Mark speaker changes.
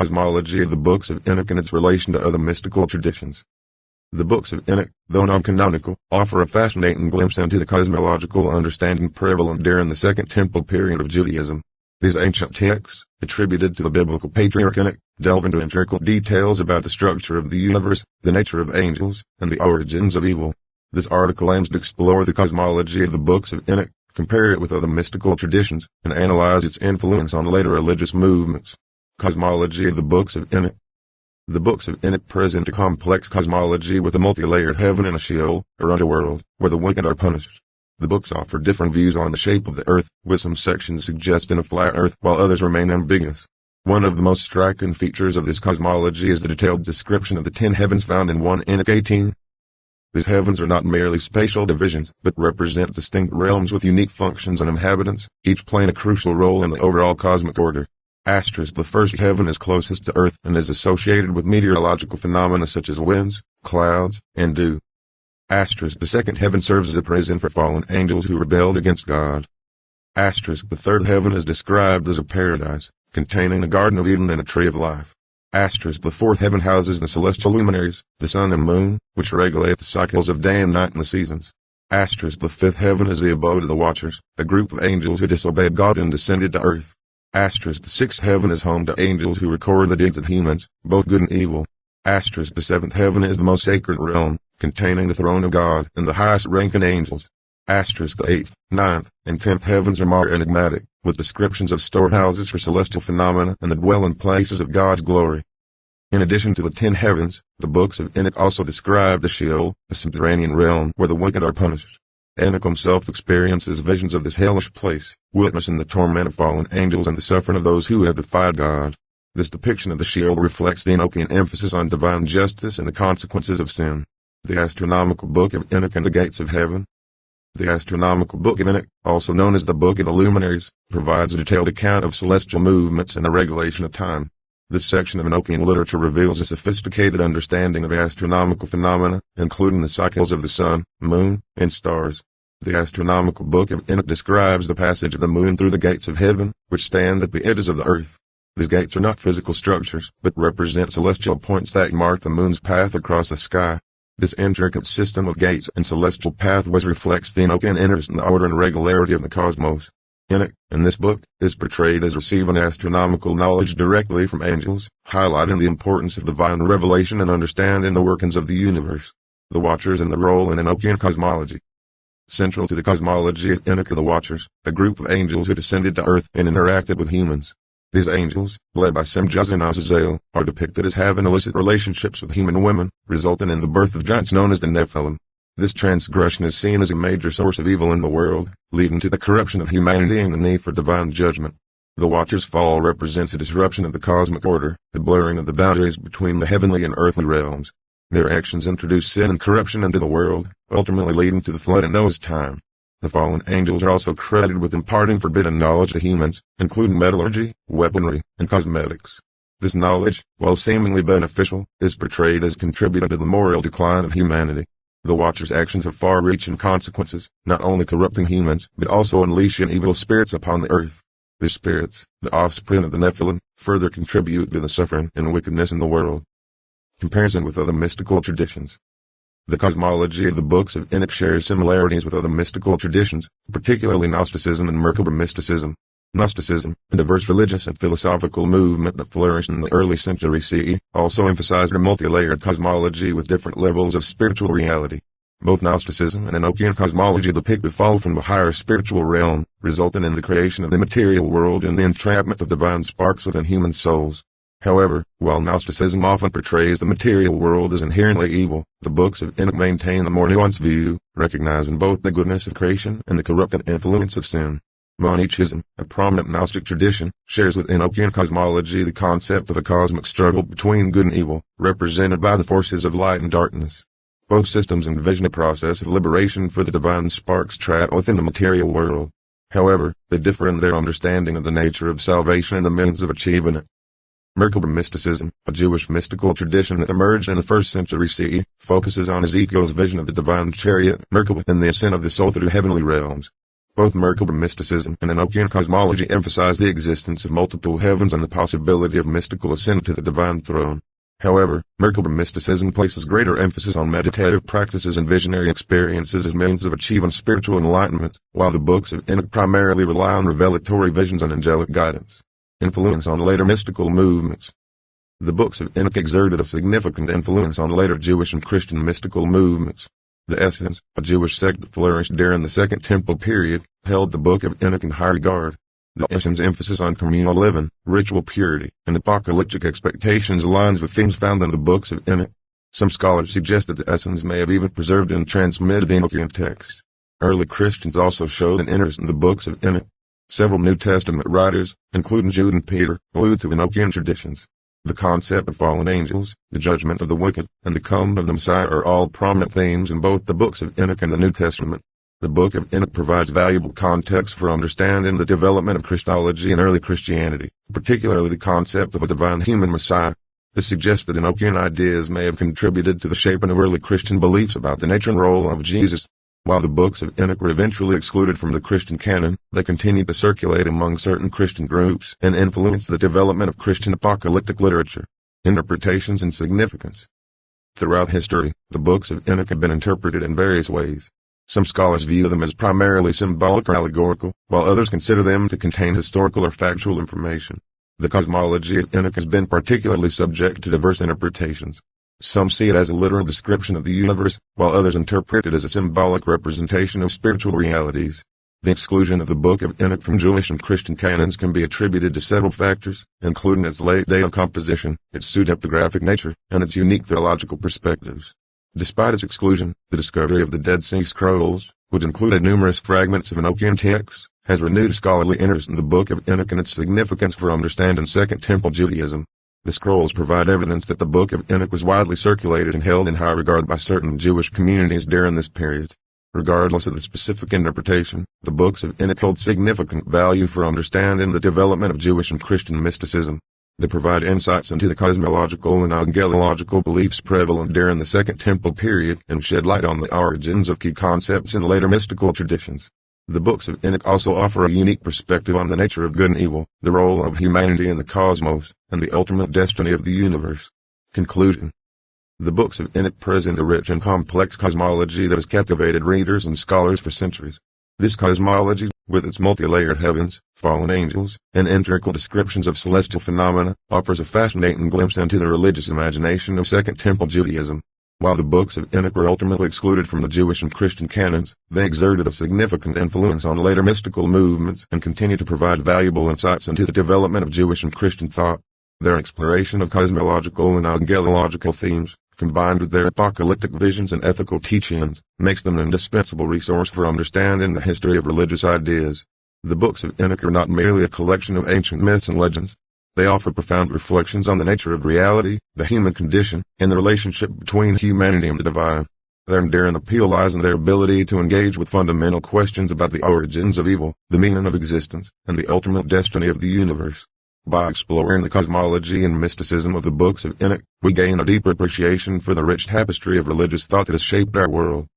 Speaker 1: Cosmology of the Books of Enoch and its relation to other mystical traditions. The books of Enoch, though non-canonical, offer a fascinating glimpse into the cosmological understanding prevalent during the Second Temple period of Judaism. These ancient texts, attributed to the biblical patriarch Enoch, delve into integral details about the structure of the universe, the nature of angels, and the origins of evil. This article aims to explore the cosmology of the books of Enoch, compare it with other mystical traditions, and analyze its influence on later religious movements. Cosmology of the Books of Enoch. The books of Enoch present a complex cosmology with a multi-layered heaven and a Sheol, or underworld, where the wicked are punished. The books offer different views on the shape of the earth, with some sections suggesting a flat earth while others remain ambiguous. One of the most striking features of this cosmology is the detailed description of the 10 heavens found in 1 Enoch 18. These heavens are not merely spatial divisions, but represent distinct realms with unique functions and inhabitants, each playing a crucial role in the overall cosmic order. The first heaven is closest to Earth and is associated with meteorological phenomena such as winds, clouds, and dew. The second heaven serves as a prison for fallen angels who rebelled against God. The third heaven is described as a paradise, containing a Garden of Eden and a tree of life. The fourth heaven houses the celestial luminaries, the sun and moon, which regulate the cycles of day and night and the seasons. The fifth heaven is the abode of the Watchers, a group of angels who disobeyed God and descended to earth. The sixth heaven is home to angels who record the deeds of humans, both good and evil. The seventh heaven is the most sacred realm, containing the throne of God and the highest ranking angels. The eighth, ninth, and 10th heavens are more enigmatic, with descriptions of storehouses for celestial phenomena and the dwelling places of God's glory. In addition to the 10 heavens, the books of Enoch also describe the Sheol, a subterranean realm where the wicked are punished. Enoch himself experiences visions of this hellish place, witnessing the torment of fallen angels and the suffering of those who have defied God. This depiction of the Sheol reflects the Enochian emphasis on divine justice and the consequences of sin. The Astronomical Book of Enoch and the Gates of Heaven. The Astronomical Book of Enoch, also known as the Book of the Luminaries, provides a detailed account of celestial movements and the regulation of time. This section of Enochian literature reveals a sophisticated understanding of astronomical phenomena, including the cycles of the sun, moon, and stars. The Astronomical Book of Enoch describes the passage of the moon through the gates of heaven, which stand at the edges of the earth. These gates are not physical structures, but represent celestial points that mark the moon's path across the sky. This intricate system of gates and celestial pathways reflects the Enochian interest in the order and regularity of the cosmos. Enoch, in this book, is portrayed as receiving astronomical knowledge directly from angels, highlighting the importance of divine revelation and understanding the workings of the universe. The Watchers and the role in Enochian cosmology. Central to the cosmology of Enoch are the Watchers, a group of angels who descended to earth and interacted with humans. These angels, led by Semjaz and Azazel, are depicted as having illicit relationships with human women, resulting in the birth of giants known as the Nephilim. This transgression is seen as a major source of evil in the world, leading to the corruption of humanity and the need for divine judgment. The Watchers' fall represents a disruption of the cosmic order, the blurring of the boundaries between the heavenly and earthly realms. Their actions introduce sin and corruption into the world, ultimately leading to the flood in Noah's time. The fallen angels are also credited with imparting forbidden knowledge to humans, including metallurgy, weaponry, and cosmetics. This knowledge, while seemingly beneficial, is portrayed as contributing to the moral decline of humanity. The Watchers' actions have far-reaching consequences, not only corrupting humans, but also unleashing evil spirits upon the earth. These spirits, the offspring of the Nephilim, further contribute to the suffering and wickedness in the world. Comparison with other mystical traditions. The cosmology of the books of Enoch shares similarities with other mystical traditions, particularly Gnosticism and Merkaba mysticism. Gnosticism, a diverse religious and philosophical movement that flourished in the early century CE, also emphasized a multi-layered cosmology with different levels of spiritual reality. Both Gnosticism and Enochian cosmology depict the fall from the higher spiritual realm, resulting in the creation of the material world and the entrapment of divine sparks within human souls. However, while Gnosticism often portrays the material world as inherently evil, the books of Enoch maintain a more nuanced view, recognizing both the goodness of creation and the corrupting influence of sin. Monichism, a prominent Gnostic tradition, shares with Enochian cosmology the concept of a cosmic struggle between good and evil, represented by the forces of light and darkness. Both systems envision a process of liberation for the divine sparks trapped within the material world. However, they differ in their understanding of the nature of salvation and the means of achieving it. Merkaba mysticism, a Jewish mystical tradition that emerged in the 1st century CE, focuses on Ezekiel's vision of the divine chariot, Merkaba, and the ascent of the soul through heavenly realms. Both Merkaba mysticism and Enochian cosmology emphasize the existence of multiple heavens and the possibility of mystical ascent to the divine throne. However, Merkaba mysticism places greater emphasis on meditative practices and visionary experiences as means of achieving spiritual enlightenment, while the books of Enoch primarily rely on revelatory visions and angelic guidance. Influence on later mystical movements. The books of Enoch exerted a significant influence on later Jewish and Christian mystical movements. The Essenes, a Jewish sect that flourished during the Second Temple period, held the Book of Enoch in high regard. The Essenes' emphasis on communal living, ritual purity, and apocalyptic expectations aligns with themes found in the books of Enoch. Some scholars suggest that the Essenes may have even preserved and transmitted the Enochian texts. Early Christians also showed an interest in the books of Enoch. Several New Testament writers, including Jude and Peter, allude to Enochian traditions. The concept of fallen angels, the judgment of the wicked, and the coming of the Messiah are all prominent themes in both the books of Enoch and the New Testament. The Book of Enoch provides valuable context for understanding the development of Christology and early Christianity, particularly the concept of a divine human Messiah. This suggests that Enochian ideas may have contributed to the shaping of early Christian beliefs about the nature and role of Jesus. While the books of Enoch were eventually excluded from the Christian canon, they continued to circulate among certain Christian groups and influence the development of Christian apocalyptic literature. Interpretations and significance. Throughout history, the books of Enoch have been interpreted in various ways. Some scholars view them as primarily symbolic or allegorical, while others consider them to contain historical or factual information. The cosmology of Enoch has been particularly subject to diverse interpretations. Some see it as a literal description of the universe, while others interpret it as a symbolic representation of spiritual realities. The exclusion of the Book of Enoch from Jewish and Christian canons can be attributed to several factors, including its late date of composition, its pseudepigraphic nature, and its unique theological perspectives. Despite its exclusion, the discovery of the Dead Sea Scrolls, which included numerous fragments of Enochian texts, has renewed scholarly interest in the Book of Enoch and its significance for understanding Second Temple Judaism. The scrolls provide evidence that the Book of Enoch was widely circulated and held in high regard by certain Jewish communities during this period. Regardless of the specific interpretation, the books of Enoch hold significant value for understanding the development of Jewish and Christian mysticism. They provide insights into the cosmological and angelological beliefs prevalent during the Second Temple period and shed light on the origins of key concepts in later mystical traditions. The books of Enoch also offer a unique perspective on the nature of good and evil, the role of humanity in the cosmos, and the ultimate destiny of the universe. Conclusion. The books of Enoch present a rich and complex cosmology that has captivated readers and scholars for centuries. This cosmology, with its multi-layered heavens, fallen angels, and integral descriptions of celestial phenomena, offers a fascinating glimpse into the religious imagination of Second Temple Judaism. While the books of Enoch were ultimately excluded from the Jewish and Christian canons, they exerted a significant influence on later mystical movements and continue to provide valuable insights into the development of Jewish and Christian thought. Their exploration of cosmological and angelological themes, combined with their apocalyptic visions and ethical teachings, makes them an indispensable resource for understanding the history of religious ideas. The books of Enoch are not merely a collection of ancient myths and legends. They offer profound reflections on the nature of reality, the human condition, and the relationship between humanity and the divine. Their enduring appeal lies in their ability to engage with fundamental questions about the origins of evil, the meaning of existence, and the ultimate destiny of the universe. By exploring the cosmology and mysticism of the books of Enoch, we gain a deeper appreciation for the rich tapestry of religious thought that has shaped our world.